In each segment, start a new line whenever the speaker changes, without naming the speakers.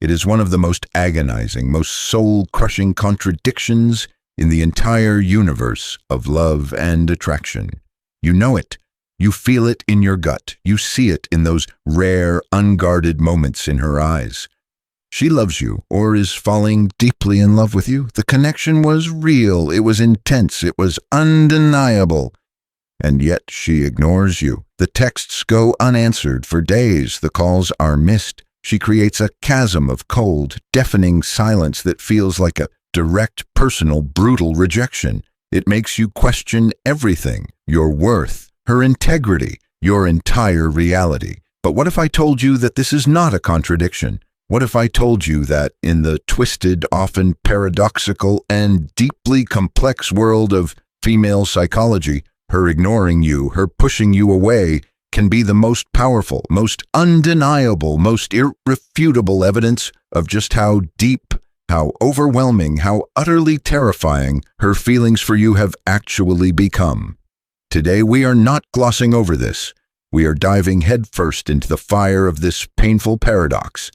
It is one of the most agonizing, most soul-crushing contradictions in the entire universe of love and attraction. You know it. You feel it in your gut. You see it in those rare, unguarded moments in her eyes. She loves you, or is falling deeply in love with you. The connection was real. It was intense. It was undeniable. And yet she ignores you. The texts go unanswered for days. The calls are missed. She creates a chasm of cold, deafening silence that feels like a direct, personal, brutal rejection. It makes you question everything, your worth, her integrity, your entire reality. But what if I told you that this is not a contradiction? What if I told you that in the twisted, often paradoxical, and deeply complex world of female psychology, her ignoring you, her pushing you away, can be the most powerful, most undeniable, most irrefutable evidence of just how deep, how overwhelming, how utterly terrifying her feelings for you have actually become? Today we are not glossing over this. We are diving headfirst into the fire of this painful paradox.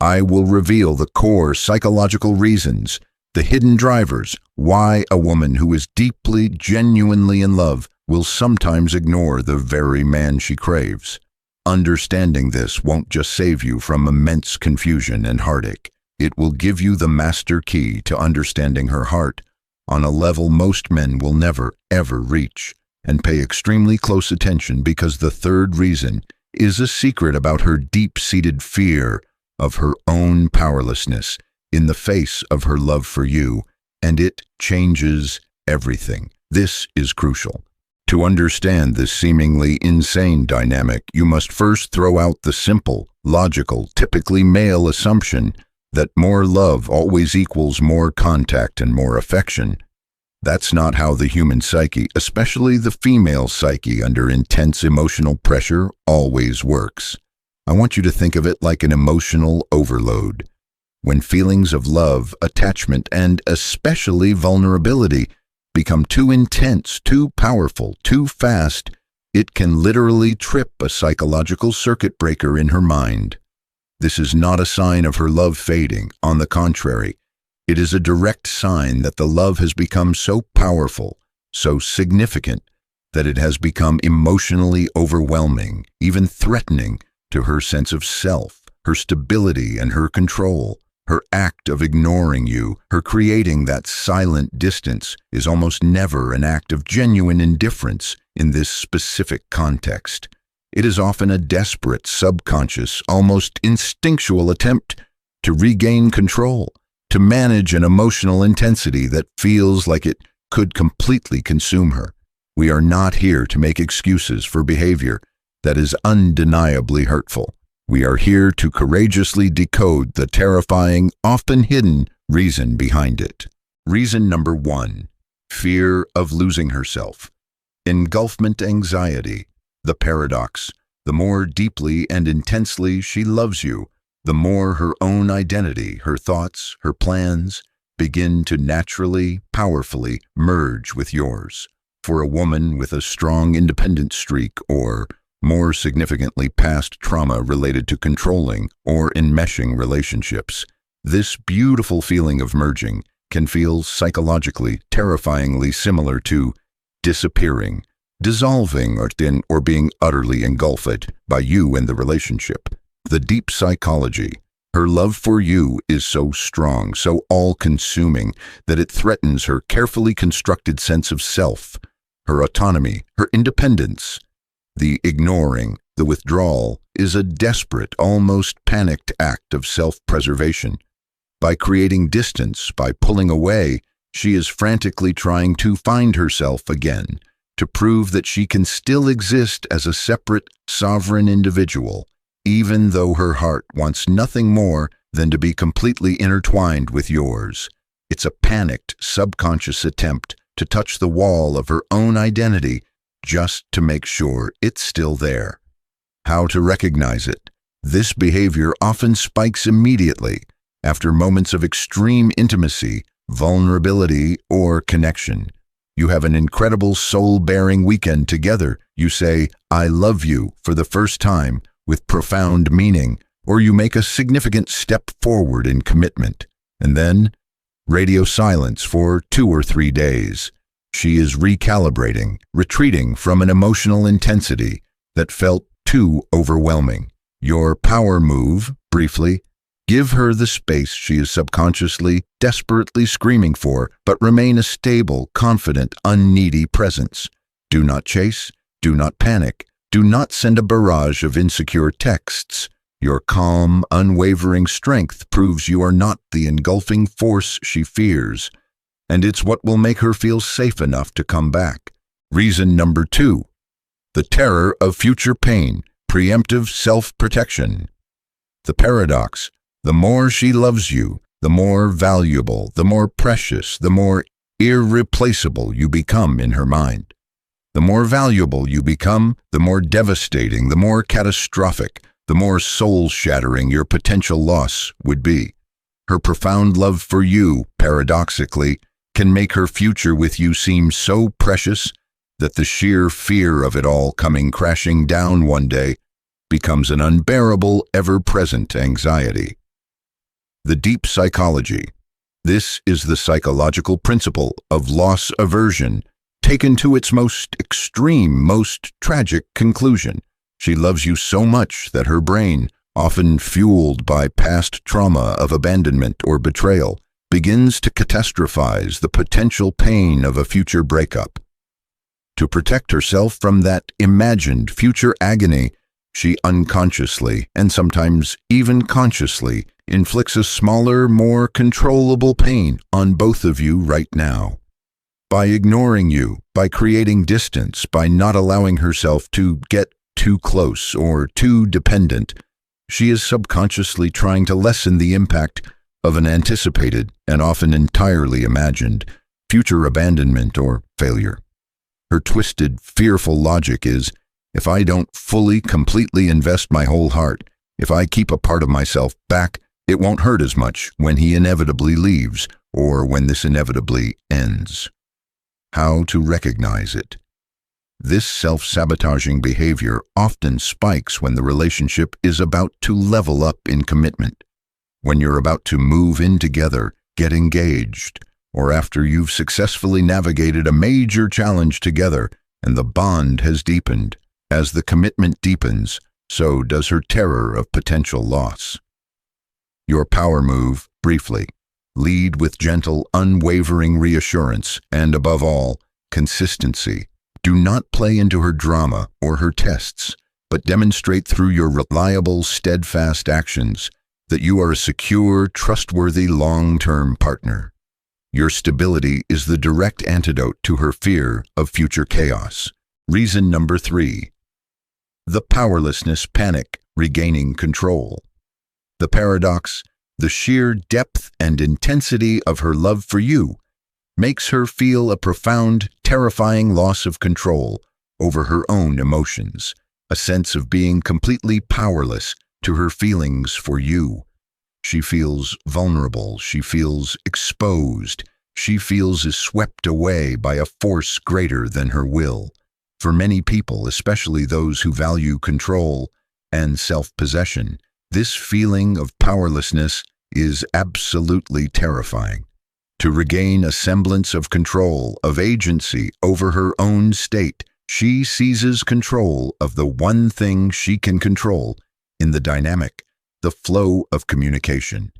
I will reveal the core psychological reasons, the hidden drivers, why a woman who is deeply, genuinely in love will sometimes ignore the very man she craves. Understanding this won't just save you from immense confusion and heartache. It will give you the master key to understanding her heart on a level most men will never, ever reach. And pay extremely close attention, because the third reason is a secret about her deep-seated fear of her own powerlessness in the face of her love for you, and it changes everything. This is crucial. To understand this seemingly insane dynamic, you must first throw out the simple, logical, typically male assumption that more love always equals more contact and more affection. That's not how the human psyche, especially the female psyche under intense emotional pressure, always works. I want you to think of it like an emotional overload. When feelings of love, attachment, and especially vulnerability become too intense, too powerful, too fast, it can literally trip a psychological circuit breaker in her mind. This is not a sign of her love fading. On the contrary, it is a direct sign that the love has become so powerful, so significant, that it has become emotionally overwhelming, even threatening to her sense of self, her stability, and her control. Her act of ignoring you, her creating that silent distance, is almost never an act of genuine indifference in this specific context. It is often a desperate, subconscious, almost instinctual attempt to regain control, to manage an emotional intensity that feels like it could completely consume her. We are not here to make excuses for behavior that is undeniably hurtful. We are here to courageously decode the terrifying, often hidden reason behind it. Reason number 1, fear of losing herself. Engulfment anxiety. The paradox. The more deeply and intensely she loves you, the more her own identity, her thoughts, her plans begin to naturally, powerfully merge with yours. For a woman with a strong independent streak, or more significantly past trauma related to controlling or enmeshing relationships, this beautiful feeling of merging can feel psychologically terrifyingly similar to disappearing, dissolving, or being utterly engulfed by you and the relationship. The deep psychology. Her love for you is so strong, so all-consuming, that it threatens her carefully constructed sense of self, her autonomy, her independence. The ignoring, the withdrawal, is a desperate, almost panicked act of self-preservation. By creating distance, by pulling away, she is frantically trying to find herself again, to prove that she can still exist as a separate, sovereign individual, even though her heart wants nothing more than to be completely intertwined with yours. It's a panicked, subconscious attempt to touch the wall of her own identity just to make sure it's still there. How to recognize it? This behavior often spikes immediately after moments of extreme intimacy, vulnerability, or connection. You have an incredible soul-bearing weekend together. You say, "I love you," for the first time, with profound meaning, or you make a significant step forward in commitment, and then radio silence for 2 or 3 days. She is recalibrating, retreating from an emotional intensity that felt too overwhelming. Your power move, briefly, give her the space she is subconsciously, desperately screaming for, but remain a stable, confident, unneedy presence. Do not chase, do not panic, do not send a barrage of insecure texts. Your calm, unwavering strength proves you are not the engulfing force she fears, and it's what will make her feel safe enough to come back. Reason number 2, the terror of future pain, preemptive self-protection. The paradox: the more she loves you, the more valuable, the more precious, the more irreplaceable you become in her mind. The more valuable you become, the more devastating, the more catastrophic, the more soul-shattering your potential loss would be. Her profound love for you, paradoxically, can make her future with you seem so precious that the sheer fear of it all coming crashing down one day becomes an unbearable, ever-present anxiety. The deep psychology. This is the psychological principle of loss aversion, taken to its most extreme, most tragic conclusion. She loves you so much that her brain, often fueled by past trauma of abandonment or betrayal, begins to catastrophize the potential pain of a future breakup. To protect herself from that imagined future agony, she unconsciously, and sometimes even consciously, inflicts a smaller, more controllable pain on both of you right now. By ignoring you, by creating distance, by not allowing herself to get too close or too dependent, she is subconsciously trying to lessen the impact of an anticipated and often entirely imagined future abandonment or failure. Her twisted, fearful logic is, if I don't fully, completely invest my whole heart, if I keep a part of myself back, it won't hurt as much when he inevitably leaves or when this inevitably ends. How to recognize it? This self-sabotaging behavior often spikes when the relationship is about to level up in commitment, when you're about to move in together, get engaged, or after you've successfully navigated a major challenge together and the bond has deepened. As the commitment deepens, so does her terror of potential loss. Your power move, briefly, lead with gentle, unwavering reassurance and, above all, consistency. Do not play into her drama or her tests, but demonstrate through your reliable, steadfast actions that you are a secure, trustworthy, long-term partner. Your stability is the direct antidote to her fear of future chaos. Reason number 3. The powerlessness panic, regaining control. The paradox: the sheer depth and intensity of her love for you makes her feel a profound, terrifying loss of control over her own emotions, a sense of being completely powerless to her feelings for you. She feels vulnerable, she feels exposed, she feels is swept away by a force greater than her will. For many people, especially those who value control and self-possession, this feeling of powerlessness is absolutely terrifying. To regain a semblance of control, of agency over her own state, she seizes control of the one thing she can control in the dynamic, the flow of communication.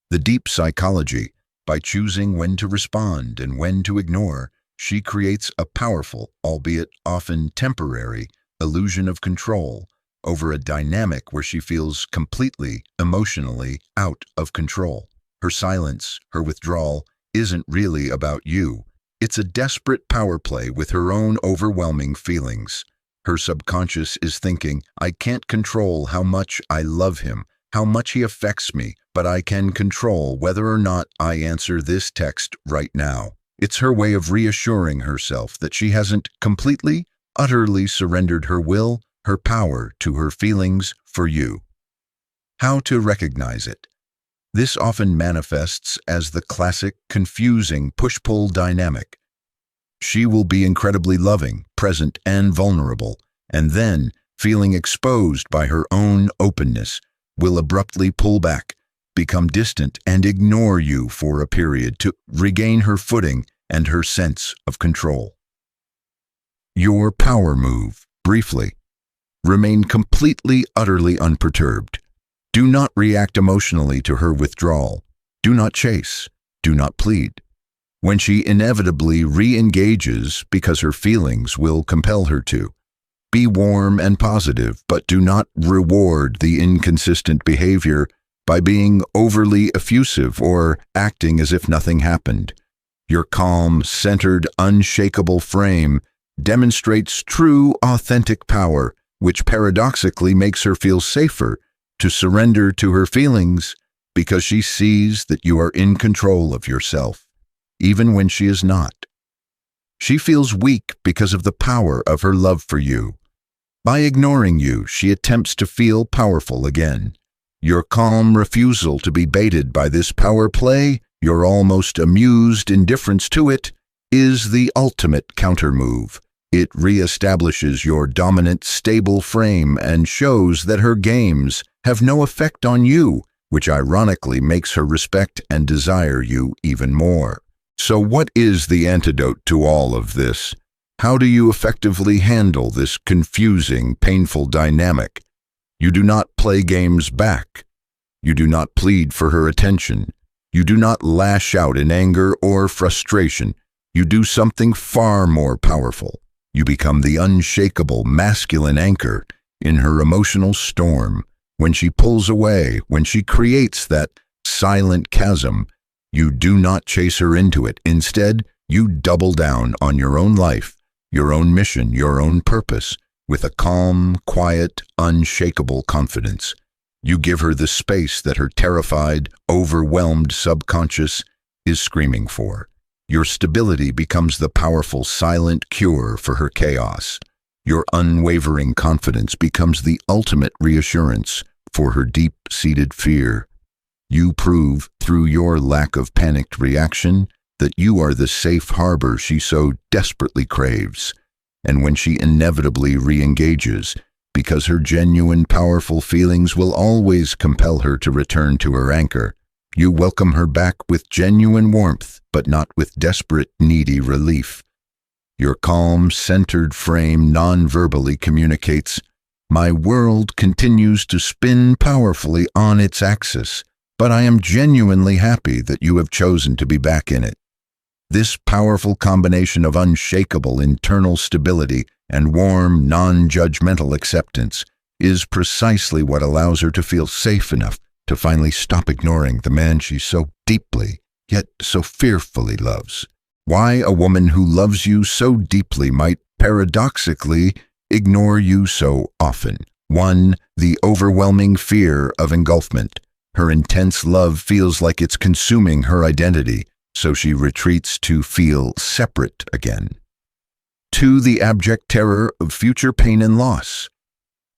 The deep psychology: by choosing when to respond and when to ignore, she creates a powerful, albeit often temporary, illusion of control over a dynamic where she feels completely, emotionally out of control. Her silence, her withdrawal, isn't really about you. It's a desperate power play with her own overwhelming feelings. Her subconscious is thinking, I can't control how much I love him, how much he affects me, but I can control whether or not I answer this text right now. It's her way of reassuring herself that she hasn't completely, utterly surrendered her will, her power to her feelings for you. How to recognize it? This often manifests as the classic, confusing push-pull dynamic. She will be incredibly loving, present, and vulnerable, and then, feeling exposed by her own openness, will abruptly pull back, become distant, and ignore you for a period to regain her footing and her sense of control. Your power move, briefly. Remain completely, utterly unperturbed. Do not react emotionally to her withdrawal. Do not chase. Do not plead. When she inevitably re-engages because her feelings will compel her to, be warm and positive, but do not reward the inconsistent behavior by being overly effusive or acting as if nothing happened. Your calm, centered, unshakable frame demonstrates true, authentic power, which paradoxically makes her feel safer to surrender to her feelings because she sees that you are in control of yourself, even when she is not. She feels weak because of the power of her love for you. By ignoring you, she attempts to feel powerful again. Your calm refusal to be baited by this power play, your almost amused indifference to it, is the ultimate countermove. It reestablishes your dominant, stable frame and shows that her games have no effect on you, which ironically makes her respect and desire you even more. So what is the antidote to all of this? How do you effectively handle this confusing, painful dynamic? You do not play games back. You do not plead for her attention. You do not lash out in anger or frustration. You do something far more powerful. You become the unshakable, masculine anchor in her emotional storm. When she pulls away, when she creates that silent chasm, you do not chase her into it. Instead, you double down on your own life, your own mission, your own purpose, with a calm, quiet, unshakable confidence. You give her the space that her terrified, overwhelmed subconscious is screaming for. Your stability becomes the powerful, silent cure for her chaos. Your unwavering confidence becomes the ultimate reassurance for her deep-seated fear. You prove, through your lack of panicked reaction, that you are the safe harbor she so desperately craves. And when she inevitably re-engages, because her genuine, powerful feelings will always compel her to return to her anchor, you welcome her back with genuine warmth, but not with desperate, needy relief. Your calm, centered frame non-verbally communicates, "My world continues to spin powerfully on its axis, but I am genuinely happy that you have chosen to be back in it." This powerful combination of unshakable internal stability and warm, non-judgmental acceptance is precisely what allows her to feel safe enough to finally stop ignoring the man she so deeply, yet so fearfully loves. Why a woman who loves you so deeply might paradoxically ignore you so often. 1. The overwhelming fear of engulfment. Her intense love feels like it's consuming her identity, so she retreats to feel separate again. 2. The abject terror of future pain and loss.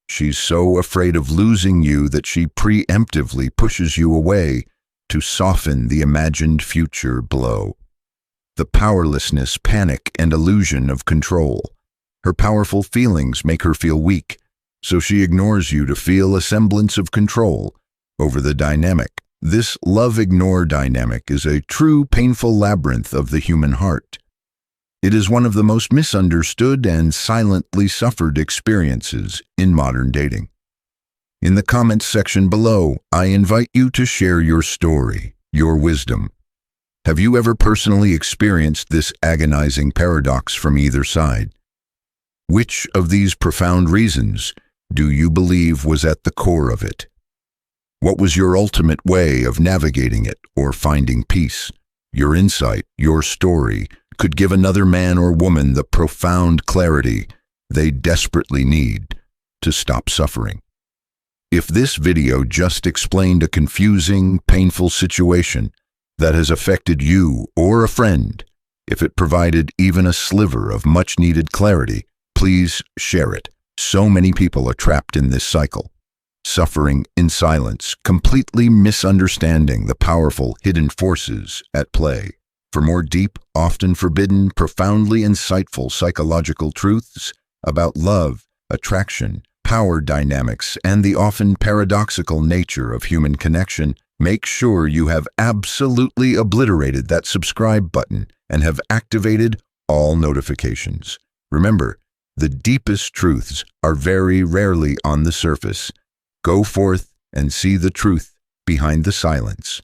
She's so afraid of losing you that she preemptively pushes you away to soften the imagined future blow. The powerlessness, panic, and illusion of control. Her powerful feelings make her feel weak, so she ignores you to feel a semblance of control over the dynamic. This love-ignore dynamic is a true painful labyrinth of the human heart. It is one of the most misunderstood and silently suffered experiences in modern dating. In the comments section below, I invite you to share your story, your wisdom. Have you ever personally experienced this agonizing paradox from either side? Which of these profound reasons do you believe was at the core of it? What was your ultimate way of navigating it or finding peace? Your insight, your story, could give another man or woman the profound clarity they desperately need to stop suffering. If this video just explained a confusing, painful situation that has affected you or a friend, if it provided even a sliver of much-needed clarity, please share it. So many people are trapped in this cycle, suffering in silence, completely misunderstanding the powerful hidden forces at play. For more deep, often forbidden, profoundly insightful psychological truths about love, attraction, power dynamics and the often paradoxical nature of human connection, make sure you have absolutely obliterated that subscribe button and have activated all notifications. Remember, the deepest truths are very rarely on the surface. Go forth and see the truth behind the silence.